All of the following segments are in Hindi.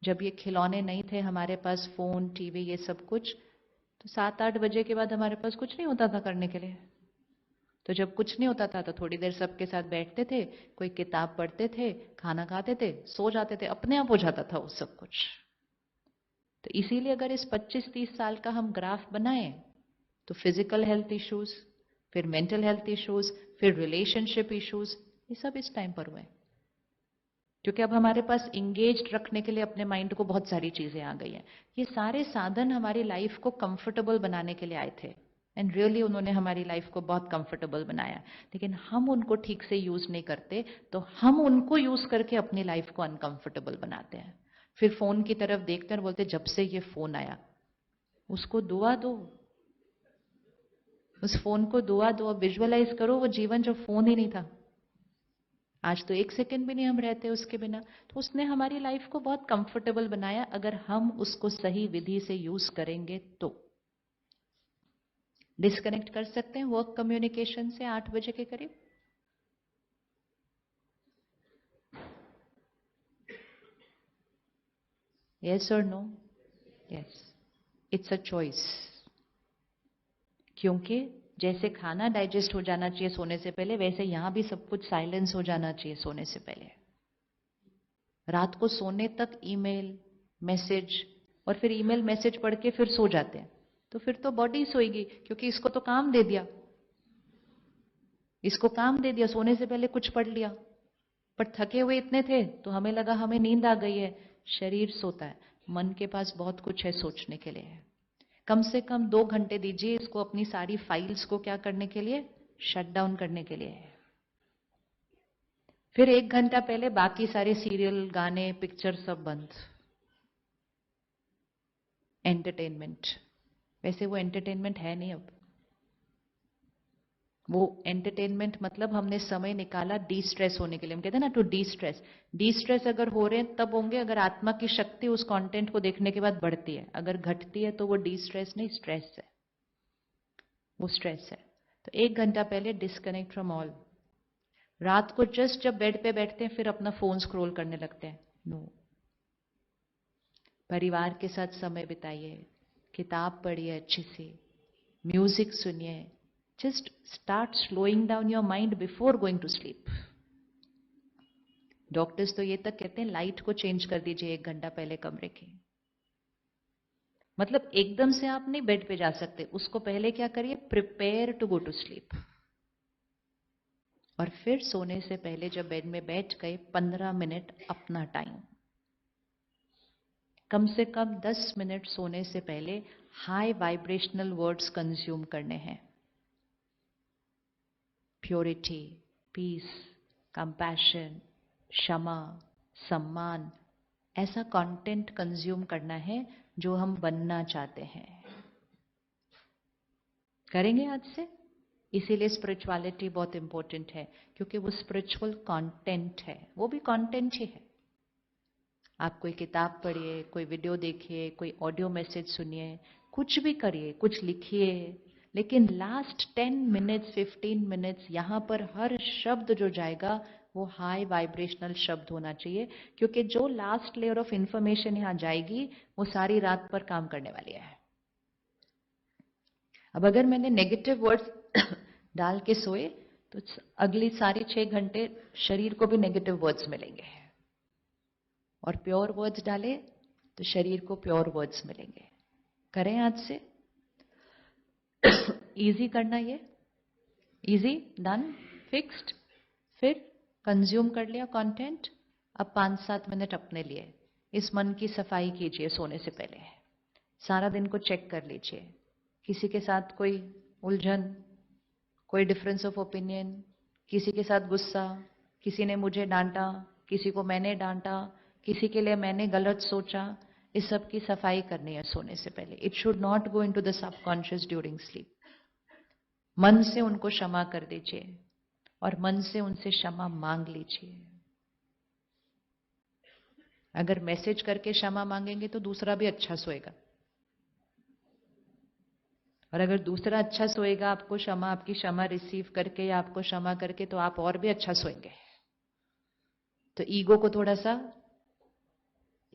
जब ये खिलौने नहीं थे हमारे पास, फोन, टीवी, ये सब कुछ, तो 7-8 बजे के बाद हमारे पास कुछ नहीं होता था करने के लिए। तो जब कुछ नहीं होता था तो थोड़ी देर सबके साथ बैठते थे, कोई किताब पढ़ते थे, खाना खाते थे, सो जाते थे, अपने आप हो जाता था वो सब कुछ। तो इसीलिए अगर इस 25-30 साल का हम ग्राफ बनाएं, तो फिजिकल हेल्थ इश्यूज, फिर मेंटल हेल्थ इश्यूज, फिर रिलेशनशिप इश्यूज, ये सब इस टाइम पर हुए। क्योंकि अब हमारे पास इंगेज्ड रखने के लिए अपने माइंड को बहुत सारी चीजें आ गई हैं। ये सारे साधन हमारी लाइफ को कंफर्टेबल बनाने के लिए आए थे, एंड रियली उन्होंने हमारी लाइफ को बहुत कंफर्टेबल बनाया, लेकिन हम उनको ठीक से यूज नहीं करते, तो हम उनको यूज करके अपनी लाइफ को अनकंफर्टेबल बनाते हैं। फिर फोन की तरफ देखते हैं और बोलते जब से ये फोन आया, उसको दुआ दो, उस फोन को दुआ दो, विजुअलाइज करो वो जीवन जो फोन ही नहीं था। आज तो 1 सेकंड भी नहीं हम रहते उसके बिना। तो उसने हमारी लाइफ को बहुत कंफर्टेबल बनाया, अगर हम उसको सही विधि से यूज करेंगे तो। डिस्कनेक्ट कर सकते हैं वर्क कम्युनिकेशन से 8 बजे के करीब? यस और no? Yes, it's a choice. क्योंकि जैसे खाना डाइजेस्ट हो जाना चाहिए सोने से पहले, वैसे यहां भी सब कुछ साइलेंस हो जाना चाहिए सोने से पहले। रात को सोने तक ईमेल, मैसेज, और फिर ईमेल मैसेज पढ़ के फिर सो जाते हैं, तो फिर तो बॉडी सोएगी, क्योंकि इसको तो काम दे दिया, इसको काम दे दिया, सोने से पहले कुछ पढ़ लिया। पर थके हुए इतने थे तो हमें लगा हमें नींद आ गई है। शरीर सोता है, मन के पास बहुत कुछ है सोचने के लिए। कम से कम 2 घंटे दीजिए इसको अपनी सारी फाइल्स को क्या करने के लिए, शट डाउन करने के लिए। फिर 1 घंटा पहले बाकी सारे सीरियल, गाने, पिक्चर सब बंद। एंटरटेनमेंट, वैसे वो एंटरटेनमेंट है नहीं अब। वो एंटरटेनमेंट मतलब हमने समय निकाला डी स्ट्रेस होने के लिए। हम कहते हैं ना to destress. Destress अगर हो रहे हैं तब होंगे अगर आत्मा की शक्ति उस कंटेंट को देखने के बाद बढ़ती है। अगर घटती है तो वो डी स्ट्रेस नहीं, स्ट्रेस है, वो स्ट्रेस है। तो 1 घंटा पहले डिस्कनेक्ट फ्रॉम ऑल। रात को जस्ट जब बेड पे बैठते हैं फिर अपना फोन स्क्रॉल करने लगते हैं, नो। परिवार के साथ समय बिताइए, किताब पढ़िए अच्छी सी, म्यूजिक सुनिए। Just start slowing down your mind before going to sleep. Doctors तो ये तक कहते हैं लाइट को चेंज कर दीजिए 1 घंटा पहले कमरे की। मतलब एकदम से आप नहीं बेड पे जा सकते, उसको पहले क्या करिए, prepare to go to sleep. और फिर सोने से पहले जब बेड में बैठ गए 15 मिनट अपना टाइम, कम से कम 10 मिनट सोने से पहले हाई वाइब्रेशनल वर्ड्स कंज्यूम करने हैं। प्योरिटी, पीस, कंपैशन, क्षमा, सम्मान, ऐसा कंटेंट कंज्यूम करना है जो हम बनना चाहते हैं। करेंगे आज से? इसीलिए स्पिरिचुअलिटी बहुत इंपॉर्टेंट है, क्योंकि वो स्पिरिचुअल कंटेंट है, वो भी कंटेंट ही है। आप कोई किताब पढ़िए, कोई वीडियो देखिए, कोई ऑडियो मैसेज सुनिए, कुछ भी करिए, कुछ लिखिए, लेकिन लास्ट 10 मिनट्स, 15 मिनट्स यहां पर हर शब्द जो जाएगा वो हाई वाइब्रेशनल शब्द होना चाहिए, क्योंकि जो लास्ट लेयर ऑफ इंफॉर्मेशन यहां जाएगी वो सारी रात पर काम करने वाली है। अब अगर मैंने नेगेटिव वर्ड्स डाल के सोए तो अगली सारी 6 घंटे शरीर को भी नेगेटिव वर्ड्स मिलेंगे, और प्योर वर्ड्स डाले तो शरीर को प्योर वर्ड्स मिलेंगे। करें आज से? इजी करना, ये इजी, डन, फिक्स्ड। फिर कंज्यूम कर लिया कंटेंट, अब 5-7 मिनट अपने लिए इस मन की सफाई कीजिए सोने से पहले। सारा दिन को चेक कर लीजिए, किसी के साथ कोई उलझन, कोई डिफरेंस ऑफ ओपिनियन, किसी के साथ गुस्सा, किसी ने मुझे डांटा, किसी को मैंने डांटा, किसी के लिए मैंने गलत सोचा, इस सब की सफाई करनी है सोने से पहले। It should not go into the subconscious during sleep. मन से उनको क्षमा कर दीजिए और मन से उनसे क्षमा मांग लीजिए। अगर मैसेज करके क्षमा मांगेंगे तो दूसरा भी अच्छा सोएगा, और अगर दूसरा अच्छा सोएगा आपको क्षमा, आपकी क्षमा रिसीव करके या आपको क्षमा करके, तो आप और भी अच्छा सोएंगे। तो ईगो को थोड़ा सा,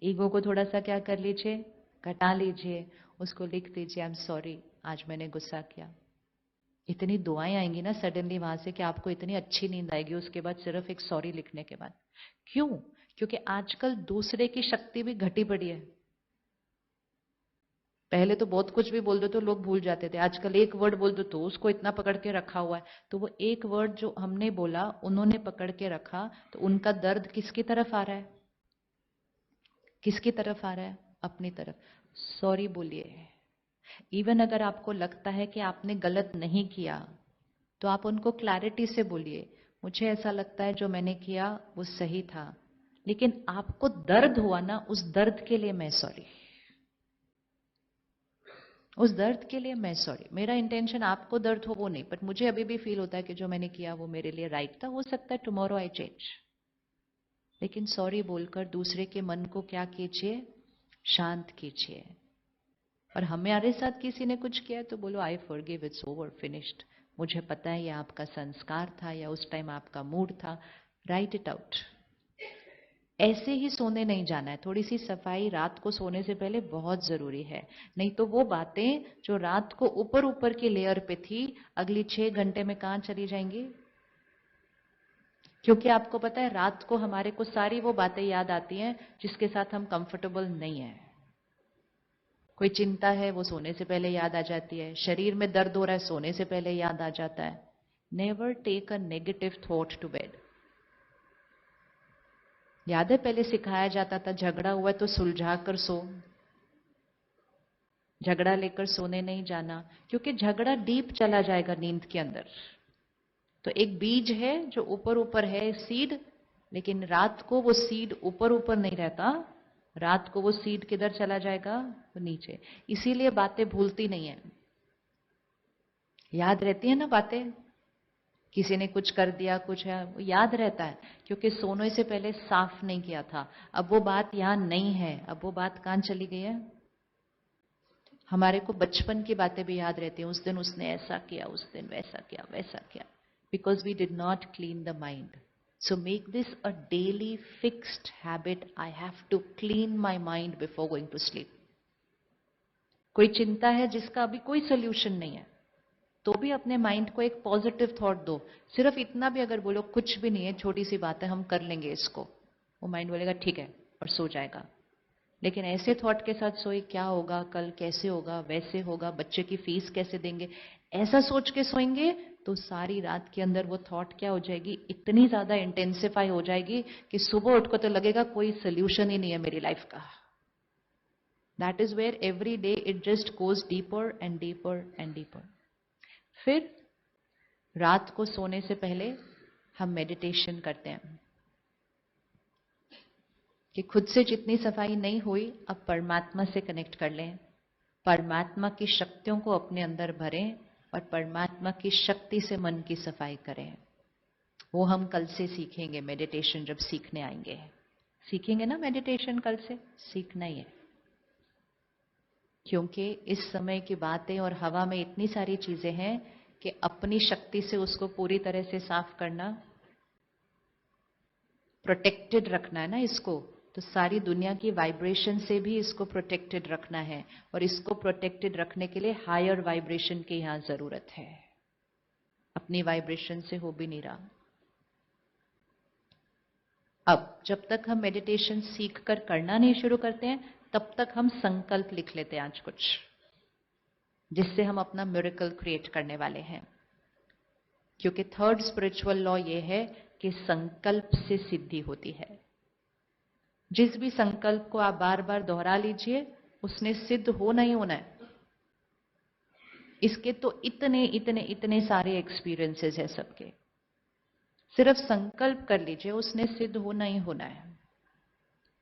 ईगो को थोड़ा सा क्या कर लीजिए, घटा लीजिए, उसको लिख दीजिए आई एम सॉरी, आज मैंने गुस्सा किया। इतनी दुआएं आएंगी ना सडनली वहां से कि आपको इतनी अच्छी नींद आएगी उसके बाद, सिर्फ एक सॉरी लिखने के बाद। क्यों? क्योंकि आजकल दूसरे की शक्ति भी घटी पड़ी है। पहले तो बहुत कुछ भी बोल दो तो लोग भूल जाते थे, आजकल एक वर्ड बोल दो तो उसको इतना पकड़ के रखा हुआ है। तो वो एक वर्ड जो हमने बोला उन्होंने पकड़ के रखा, तो उनका दर्द किसकी तरफ आ रहा है? किसकी तरफ आ रहा है? अपनी तरफ। सॉरी बोलिए। इवन अगर आपको लगता है कि आपने गलत नहीं किया तो आप उनको क्लैरिटी से बोलिए, मुझे ऐसा लगता है जो मैंने किया वो सही था, लेकिन आपको दर्द हुआ ना, उस दर्द के लिए मैं सॉरी। उस दर्द के लिए मैं सॉरी। मेरा इंटेंशन आपको दर्द हो वो नहीं, बट मुझे अभी भी फील होता है कि जो मैंने किया वो मेरे लिए राइट था। हो सकता है टुमारो आई चेंज, लेकिन सॉरी बोलकर दूसरे के मन को क्या कीजिए, शांत कीजिए। और हमारे साथ किसी ने कुछ किया तो बोलो I forgive, it's over, finished. मुझे पता है ये आपका संस्कार था या उस टाइम आपका मूड था, राइट इट आउट। ऐसे ही सोने नहीं जाना है। थोड़ी सी सफाई रात को सोने से पहले बहुत जरूरी है, नहीं तो वो बातें जो रात को ऊपर ऊपर की लेयर पे थी, अगली 6 घंटे में कहां चली जाएंगी? क्योंकि आपको पता है रात को हमारे को सारी वो बातें याद आती हैं जिसके साथ हम कंफर्टेबल नहीं है। कोई चिंता है वो सोने से पहले याद आ जाती है, शरीर में दर्द हो रहा है सोने से पहले याद आ जाता है। Never take a negative thought to bed. याद है पहले सिखाया जाता था झगड़ा हुआ तो सुलझा कर सो, झगड़ा लेकर सोने नहीं जाना, क्योंकि झगड़ा डीप चला जाएगा नींद के अंदर। तो एक बीज है जो ऊपर ऊपर है, सीड, लेकिन रात को वो सीड ऊपर ऊपर नहीं रहता, रात को वो सीड किधर चला जाएगा, वो नीचे। इसीलिए बातें भूलती नहीं है, याद रहती है ना बातें। किसी ने कुछ कर दिया, कुछ है, वो याद रहता है, क्योंकि सोने से पहले साफ नहीं किया था। अब वो बात यहां नहीं है, अब वो बात कहां चली गई है? हमारे को बचपन की बातें भी याद रहती हैं, उस दिन उसने ऐसा किया, उस दिन वैसा किया, वैसा किया, because we did not clean the mind. So make this a daily fixed habit, I have to clean my mind before going to sleep. कोई चिंता है जिसका अभी कोई सोल्यूशन नहीं है, तो भी अपने माइंड को एक पॉजिटिव थॉट दो। सिर्फ इतना भी अगर बोलो कुछ भी नहीं है, छोटी सी बात है, हम कर लेंगे इसको, वो माइंड बोलेगा ठीक है और सो जाएगा। लेकिन ऐसे थॉट के साथ सोए, क्या होगा कल, कैसे होगा, वैसे होगा, बच्चे की फीस कैसे देंगे, ऐसा सोच के सोएंगे तो सारी रात के अंदर वो थॉट क्या हो जाएगी, इतनी ज्यादा इंटेंसिफाई हो जाएगी कि सुबह उठ को तो लगेगा कोई सोल्यूशन ही नहीं है मेरी लाइफ का। That is where every day it just goes deeper and deeper and deeper. फिर रात को सोने से पहले हम मेडिटेशन करते हैं कि खुद से जितनी सफाई नहीं हुई, अब परमात्मा से कनेक्ट कर लें, परमात्मा की शक्तियों को अपने अंदर भरें और परमात्मा की शक्ति से मन की सफाई करें। वो हम कल से सीखेंगे, मेडिटेशन जब सीखने आएंगे। सीखेंगे ना मेडिटेशन कल से, सीखना ही है, क्योंकि इस समय की बातें और हवा में इतनी सारी चीजें हैं कि अपनी शक्ति से उसको पूरी तरह से साफ करना, प्रोटेक्टेड रखना है ना इसको, तो सारी दुनिया की वाइब्रेशन से भी इसको प्रोटेक्टेड रखना है, और इसको प्रोटेक्टेड रखने के लिए हायर वाइब्रेशन की यहां जरूरत है। अपनी वाइब्रेशन से हो भी नहीं रहा। अब जब तक हम मेडिटेशन सीख कर करना नहीं शुरू करते हैं, तब तक हम संकल्प लिख लेते हैं आज कुछ, जिससे हम अपना मिरेकल क्रिएट करने वाले हैं। क्योंकि थर्ड स्पिरिचुअल लॉ ये है कि संकल्प से सिद्धि होती है। जिस भी संकल्प को आप बार बार दोहरा लीजिए, उसने सिद्ध होना ही होना है। इसके तो इतने इतने इतने सारे एक्सपीरियंसेस है सबके। सिर्फ संकल्प कर लीजिए, उसने सिद्ध होना ही होना है।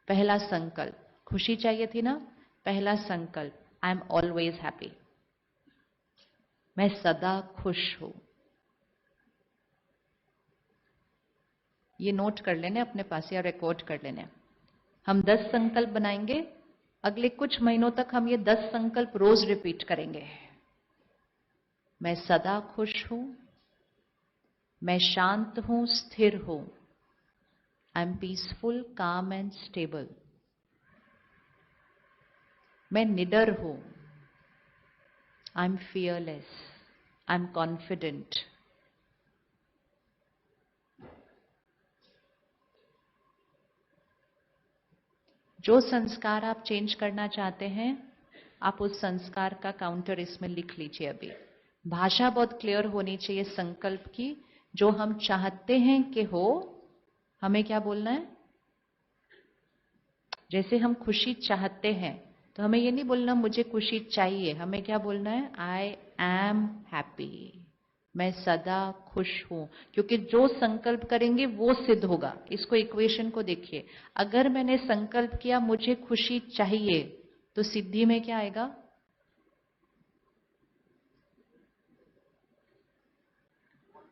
पहला संकल्प, खुशी चाहिए थी ना, पहला संकल्प, आई एम ऑलवेज हैप्पी, मैं सदा खुश हूं। ये नोट कर लेने अपने पास या रिकॉर्ड कर लेने। हम 10 संकल्प बनाएंगे, अगले कुछ महीनों तक हम ये 10 संकल्प रोज रिपीट करेंगे। मैं सदा खुश हूं, मैं शांत हूं, स्थिर हूं, आई एम पीसफुल, काम एंड स्टेबल, मैं निडर हूं, I am fearless, I am confident. जो संस्कार आप चेंज करना चाहते हैं, आप उस संस्कार का काउंटर इसमें लिख लीजिए। अभी भाषा बहुत क्लियर होनी चाहिए संकल्प की। जो हम चाहते हैं कि हो, हमें क्या बोलना है? जैसे हम खुशी चाहते हैं तो हमें ये नहीं बोलना मुझे खुशी चाहिए, हमें क्या बोलना है? आई एम हैप्पी, मैं सदा खुश हूं। क्योंकि जो संकल्प करेंगे वो सिद्ध होगा। इसको इक्वेशन को देखिए, अगर मैंने संकल्प किया मुझे खुशी चाहिए, तो सिद्धि में क्या आएगा?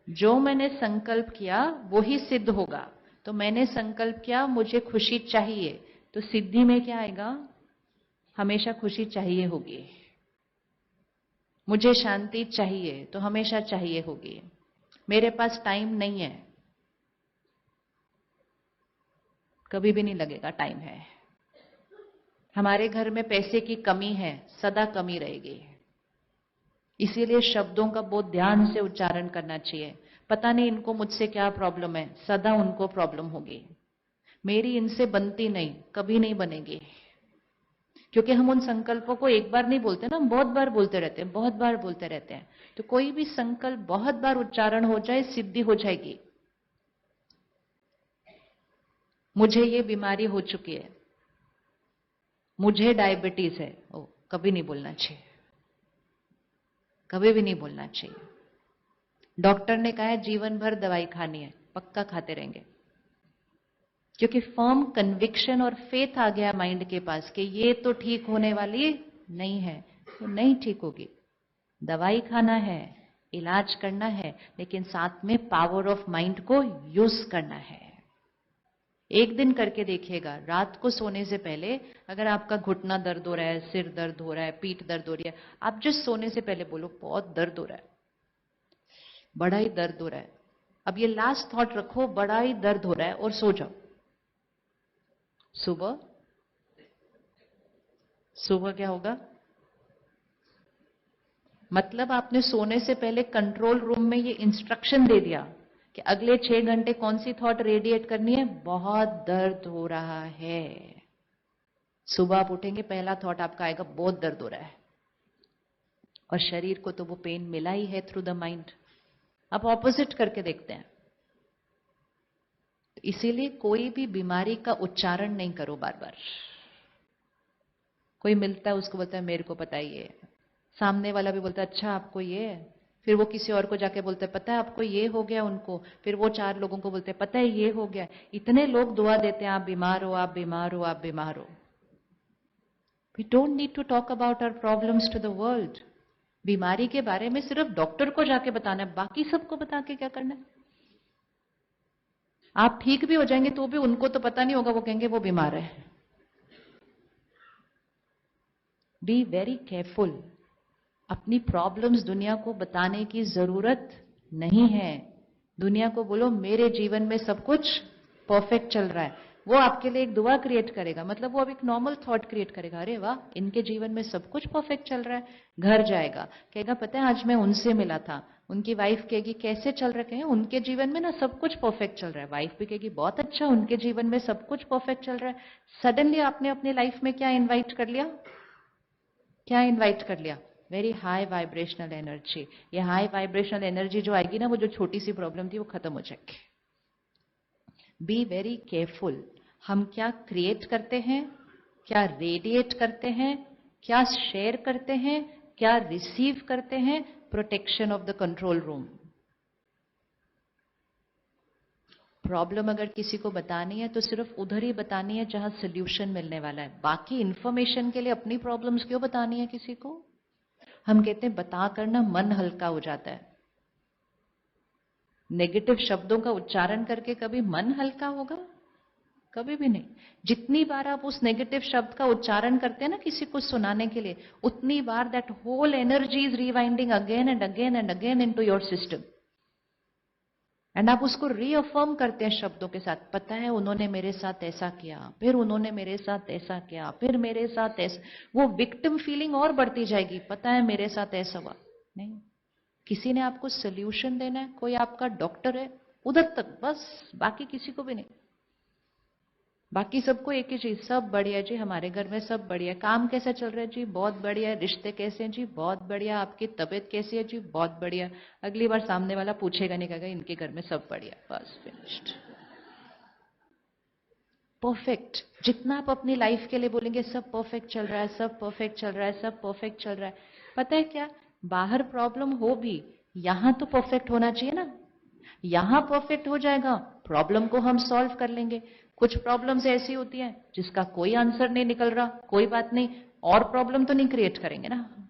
जो मैंने संकल्प किया वो ही सिद्ध होगा। तो मैंने संकल्प किया मुझे खुशी चाहिए, तो सिद्धि में क्या आएगा? हमेशा खुशी चाहिए होगी। मुझे शांति चाहिए, तो हमेशा चाहिए होगी। मेरे पास टाइम नहीं है, कभी भी नहीं लगेगा टाइम है। हमारे घर में पैसे की कमी है, सदा कमी रहेगी। इसीलिए शब्दों का बहुत ध्यान से उच्चारण करना चाहिए। पता नहीं इनको मुझसे क्या प्रॉब्लम है, सदा उनको प्रॉब्लम होगी। मेरी इनसे बनती नहीं, कभी नहीं बनेगी। क्योंकि हम उन संकल्पों को एक बार नहीं बोलते ना, हम बहुत बार बोलते रहते हैं, बहुत बार बोलते रहते हैं। तो कोई भी संकल्प बहुत बार उच्चारण हो जाए, सिद्धि हो जाएगी। मुझे ये बीमारी हो चुकी है, मुझे डायबिटीज है, ओ, कभी नहीं बोलना चाहिए, कभी भी नहीं बोलना चाहिए। डॉक्टर ने कहा है जीवन भर दवाई खानी है, पक्का खाते रहेंगे। क्योंकि फर्म कन्विक्शन और फेथ आ गया माइंड के पास कि ये तो ठीक होने वाली नहीं है, तो नहीं ठीक होगी। दवाई खाना है, इलाज करना है, लेकिन साथ में पावर ऑफ माइंड को यूज करना है। एक दिन करके देखिएगा, रात को सोने से पहले अगर आपका घुटना दर्द हो रहा है, सिर दर्द हो रहा है, पीठ दर्द हो रही है, आप जस्ट सोने से पहले बोलो बहुत दर्द हो रहा है, बड़ा ही दर्द हो रहा है। अब ये लास्ट थॉट रखो, बड़ा ही दर्द हो रहा है, और सो जाओ। सुबह सुबह क्या होगा? मतलब आपने सोने से पहले कंट्रोल रूम में ये इंस्ट्रक्शन दे दिया कि अगले 6 घंटे कौन सी थॉट रेडिएट करनी है? बहुत दर्द हो रहा है। सुबह आप उठेंगे, पहला थॉट आपका आएगा बहुत दर्द हो रहा है, और शरीर को तो वो पेन मिला ही है थ्रू द माइंड। अब ऑपोजिट करके देखते हैं। इसीलिए कोई भी बीमारी का उच्चारण नहीं करो बार बार। कोई मिलता है उसको बोलता है मेरे को पता ही है, सामने वाला भी बोलता है अच्छा आपको ये है, फिर वो किसी और को जाके बोलते हैं पता है आपको ये हो गया उनको, फिर वो 4 लोगों को बोलते हैं पता है ये हो गया। इतने लोग दुआ देते हैं आप बीमार हो, आप बीमार हो, आप बीमार हो। We don't need to talk about our problems to the world. बीमारी के बारे में सिर्फ डॉक्टर को जाके बताना है, बाकी सबको बता के क्या करना है? आप ठीक भी हो जाएंगे तो भी उनको तो पता नहीं होगा, वो कहेंगे वो बीमार है। Be very careful. अपनी प्रॉब्लम्स दुनिया को बताने की जरूरत नहीं है। दुनिया को बोलो मेरे जीवन में सब कुछ परफेक्ट चल रहा है। वो आपके लिए एक दुआ क्रिएट करेगा, मतलब वो अब एक नॉर्मल थॉट क्रिएट करेगा, अरे वाह इनके जीवन में सब कुछ परफेक्ट चल रहा है। घर जाएगा, कहेगा पता है आज मैं उनसे मिला था, उनकी वाइफ कहेगी कैसे चल रहे हैं उनके जीवन में ना, सब कुछ परफेक्ट चल रहा है। वाइफ भी कहेगी बहुत अच्छा, उनके जीवन में सब कुछ परफेक्ट चल रहा है। सडनली आपने अपनी लाइफ में क्या इन्वाइट कर लिया? क्या इन्वाइट कर लिया? Very high vibrational energy. ये हाई वाइब्रेशनल एनर्जी जो आएगी ना, वो जो छोटी सी प्रॉब्लम थी वो खत्म हो जाएगी। Be very careful. हम क्या क्रिएट करते हैं, क्या रेडिएट करते हैं, क्या शेयर करते हैं, क्या रिसीव करते हैं? Protection of the control room. Problem अगर किसी को बतानी है तो सिर्फ उधर ही बतानी है जहां सोल्यूशन मिलने वाला है। बाकी इंफॉर्मेशन के लिए अपनी प्रॉब्लम्स क्यों बतानी है किसी को? हम कहते हैं बता कर ना मन हल्का हो जाता है। नेगेटिव शब्दों का उच्चारण करके कभी मन हल्का होगा? कभी भी नहीं। जितनी बार आप उस नेगेटिव शब्द का उच्चारण करते हैं ना किसी को सुनाने के लिए, उतनी बार that whole energy is rewinding again and again and again into your system. And आप उसको रीअफर्म करते हैं शब्दों के साथ, पता है उन्होंने मेरे साथ ऐसा किया, फिर उन्होंने मेरे साथ ऐसा किया, फिर मेरे साथ ऐसा, वो विक्टिम फीलिंग और बढ़ती जाएगी, पता है मेरे साथ ऐसा हुआ। नहीं, किसी ने आपको सोल्यूशन देना है, कोई आपका डॉक्टर है, उधर तक बस, बाकी किसी को भी नहीं। बाकी सबको एक ही चीज, सब बढ़िया जी, हमारे घर में सब बढ़िया, काम कैसा चल रहा है जी, बहुत बढ़िया, रिश्ते कैसे हैं जी, बहुत बढ़िया, आपकी तबीयत कैसी है जी, बहुत बढ़िया। अगली बार सामने वाला पूछेगा नहीं, कहेगा इनके घर में सब बढ़िया, बस फिनिश्ड। परफेक्ट, जितना आप अपनी लाइफ के लिए बोलेंगे सब परफेक्ट चल रहा है, सब परफेक्ट चल रहा है, सब परफेक्ट चल रहा है, पता है क्या, बाहर प्रॉब्लम हो भी, यहां तो परफेक्ट होना चाहिए ना। यहां परफेक्ट हो जाएगा, प्रॉब्लम को हम सॉल्व कर लेंगे। कुछ प्रॉब्लम्स ऐसी होती हैं जिसका कोई आंसर नहीं निकल रहा, कोई बात नहीं, और प्रॉब्लम तो नहीं क्रिएट करेंगे ना।